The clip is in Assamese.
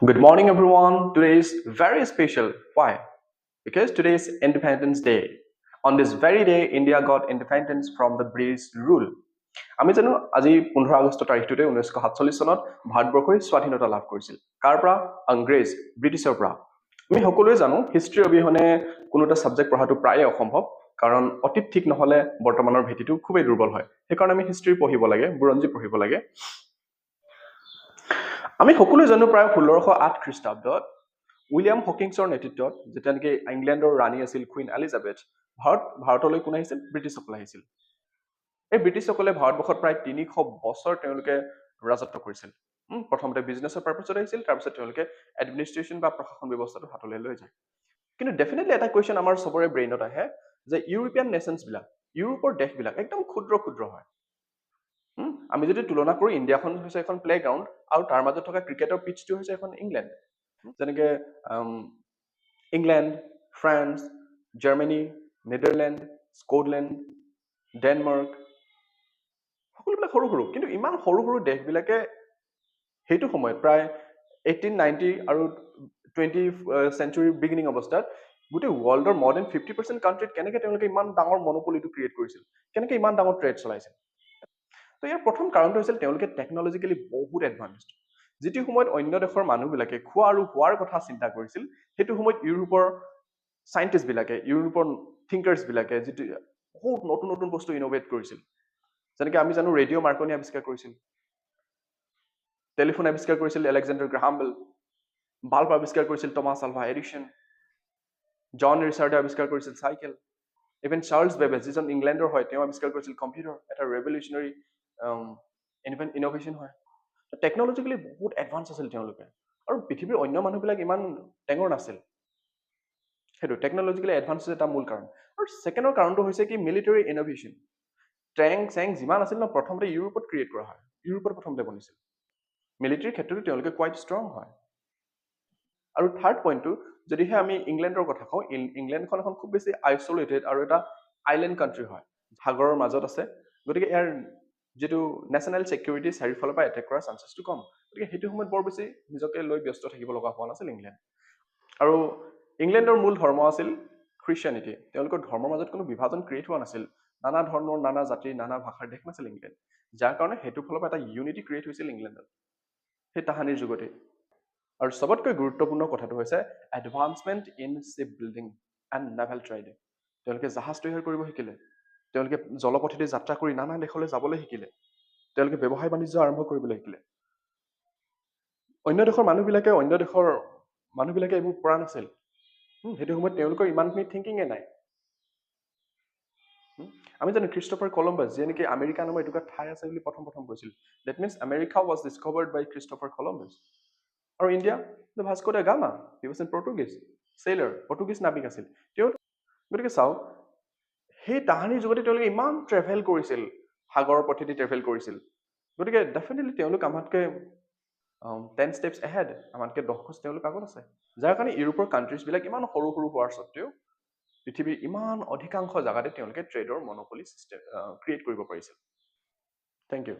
Good morning, everyone. Today is very special. Why? Because today is Independence Day. On this very day, India got independence from the British rule. আমি জানো আজি 15 আগষ্ট তাৰিখটোতে 1947 চনত ভাৰতবৰ্ষই স্বাধীনতা লাভ কৰিছিল। কাৰ পৰা? ইংৰেজ, ব্ৰিটিছৰ পৰা। আমি সকলোৱে জানো হিষ্ট্ৰী অবিহনে কোনো এটা সাবজেক্ট পঢ়াটো প্ৰায় অসম্ভৱ, কাৰণ অতীত ঠিক নহলে বৰ্তমানৰ ভেটিটো খুবেই দুৰ্বল হয়। সেইকাৰণে আমি হিষ্ট্ৰী পঢ়িব লাগে, বুৰঞ্জী পঢ়িব লাগে। আমি সকলোৱে জানো প্ৰায় 1608 খ্ৰীষ্টাব্দত উইলিয়াম হকিংছৰ নেতৃত্বত যেতিয়া নেকি ইংলেণ্ডৰ ৰাণী আছিল কুইন এলিজাবেথ, ভাৰতলৈ কোন আহিছিল? ব্ৰিটিছসকল আহিছিল। এই ব্ৰিটিছসকলে ভাৰতবৰ্ষত প্ৰায় 300 বছৰ তেওঁলোকে ৰাজত্ব কৰিছিল। প্ৰথমতে বিজনেছৰ পাৰপাছত আহিছিল, তাৰপিছত তেওঁলোকে এডমিনিষ্ট্ৰেশ্যন বা প্ৰশাসন ব্যৱস্থাটো হাতলৈ লৈ যায়। কিন্তু ডেফিনেটলি এটা কুৱেশ্যন আমাৰ চবৰে ব্ৰেইনত আহে যে ইউৰোপিয়ান নেশ্যনছবিলাক, ইউৰোপৰ দেশবিলাক একদম ক্ষুদ্ৰ ক্ষুদ্ৰ হয়। আমি যদি তুলনা কৰো, ইণ্ডিয়াখন হৈছে এখন প্লে গ্ৰাউণ্ড আৰু তাৰ মাজত থকা ক্ৰিকেটৰ পিচটো হৈছে এখন ইংলেণ্ড। যেনেকে ইংলেণ্ড, ফ্ৰান্স, জাৰ্মানী, নেডাৰলেণ্ড, স্কটলেণ্ড, ডেনমাৰ্ক, সকলোবিলাক সৰু সৰু, কিন্তু ইমান সৰু সৰু দেশবিলাকে সেইটো সময়ত প্ৰায় 1890 আৰু 20th century বিগিনিং অৱস্থাত গোটেই ৱৰ্ল্ডৰ more than 50% কাণ্ট্ৰীত কেনেকৈ তেওঁলোকে ইমান ডাঙৰ মনোপলিটো ক্ৰিয়েট কৰিছিল, কেনেকৈ ইমান ডাঙৰ ট্ৰেড চলাইছিল। তো ইয়াৰ প্ৰথম কাৰণটো হৈছিল তেওঁলোকে টেকনলজিকেলি বহুত এডভান্সড। যিটো সময়ত অন্য দেশৰ মানুহবিলাকে খোৱা আৰু হোৱাৰ কথা চিন্তা কৰিছিল, সেইটো সময়ত ইউৰোপৰ চাইণ্টিষ্টবিলাকে, ইউৰোপৰ থিংকাৰ্ছবিলাকে যিটো বহুত নতুন নতুন বস্তু ইন'ভেট কৰিছিল। যেনেকৈ আমি জানো ৰেডিঅ' মাৰ্কনি আৱিষ্কাৰ কৰিছিল, টেলিফোন আৱিষ্কাৰ কৰিছিল এলেকজেণ্ডাৰ গ্ৰাহাম বেল, বাল্ব আৱিষ্কাৰ কৰিছিল টমাছ আলভা এডিছন, জন ৰিচাৰ্ডে আৱিষ্কাৰ কৰিছিল চাইকেল, ইভেন চাৰ্লছ বেবেজ যিজন ইংলেণ্ডৰ হয় তেওঁ আৱিষ্কাৰ কৰিছিল কম্পিউটাৰ, এটা ৰেভলিউচনাৰী ইন'ভেশ্যন হয়। টেকনলজিকেলি বহুত এডভান্স আছিল তেওঁলোকে, আৰু পৃথিৱীৰ অন্য মানুহবিলাক ইমান টেঙৰ নাছিল। সেইটো টেকনলজিকেলি এডভান্স এটা মূল কাৰণ। আৰু ছেকেণ্ডৰ কাৰণটো হৈছে কি মিলিটাৰী ইন'ভেশ্যন। টেং চেং যিমান আছিল ন, প্ৰথমতে ইউৰোপত ক্ৰিয়েট কৰা হয়, ইউৰোপত প্ৰথমতে বনিছিল। মিলিটাৰীৰ ক্ষেত্ৰতো তেওঁলোকে কোৱাইট ষ্ট্ৰং হয়। আৰু থাৰ্ড পইণ্টটো, যদিহে আমি ইংলেণ্ডৰ কথা কওঁ, ইংলেণ্ডখন এখন খুব বেছি আইচলেটেড আৰু এটা আইলেণ্ড কাণ্ট্ৰি হয়, সাগৰৰ মাজত আছে। গতিকে ইয়াৰ যিটো নেশ্যনেল ছিকিউৰিটি চাৰিওফালৰ পৰা এটেক কৰাৰ চান্সেছটো কম। গতিকে সেইটো সময়ত বৰ বেছি নিজকে লৈ ব্যস্ত থাকিব লগা হোৱা নাছিল ইংলেণ্ড। আৰু ইংলেণ্ডৰ মূল ধৰ্ম আছিল খ্ৰীষ্টিয়ানিটি। তেওঁলোকৰ ধৰ্মৰ মাজত কোনো বিভাজন ক্ৰিয়েট হোৱা নাছিল। নানা ধৰ্মৰ, নানা জাতিৰ, নানা ভাষাৰ দেশ নাছিল ইংলেণ্ড, যাৰ কাৰণে সেইটো ফালৰ পৰা এটা ইউনিটি ক্ৰিয়েট হৈছিল ইংলেণ্ডত সেই তাহানিৰ যুগতে। আৰু চবতকৈ গুৰুত্বপূৰ্ণ কথাটো হৈছে advancement in ship building and naval trading. তেওঁলোকে জাহাজ তৈয়াৰ কৰিব শিকিলে, তেওঁলোকে জলপথেদি যাত্ৰা কৰি নানা দেশলৈ যাবলৈ শিকিলে, তেওঁলোকে ব্যৱসায় বাণিজ্য আৰম্ভ কৰিবলৈ শিকিলে। অন্য দেশৰ মানুহবিলাকে এইবোৰ পৰা নাছিল। সেইটো সময়ত তেওঁলোকৰ ইমানখিনি থিংকিঙে নাই। আমি জানো ক্ৰিষ্টফাৰ কলম্বাছ, যিয়ে নেকি আমেৰিকা নামৰ এটুকুৰা ঠাই আছে বুলি প্ৰথম কৈছিল। That means America was discovered by Christopher Columbus. আৰু India, Vasco da Gama, he was an Portuguese sailor, Portuguese নাবিক আছিল তেওঁ। গতিকে চাওক, সেই তাহানিৰ যুগতে তেওঁলোকে ইমান ট্ৰেভেল কৰিছিল, সাগৰৰ পথেদি ট্ৰেভেল কৰিছিল। গতিকে ডেফিনেটলি তেওঁলোক আমাতকৈ 10 steps ahead, আমাতকৈ 10 খোজ তেওঁলোক আগত আছে। যাৰ কাৰণে ইউৰোপৰ কাণ্ট্ৰিজবিলাক ইমান সৰু সৰু হোৱাৰ স্বত্তেও পৃথিৱীৰ ইমান অধিকাংশ জেগাতে তেওঁলোকে ট্ৰেডৰ মনোপলি চিষ্টেম ক্ৰিয়েট কৰিব পাৰিছিল। Thank U.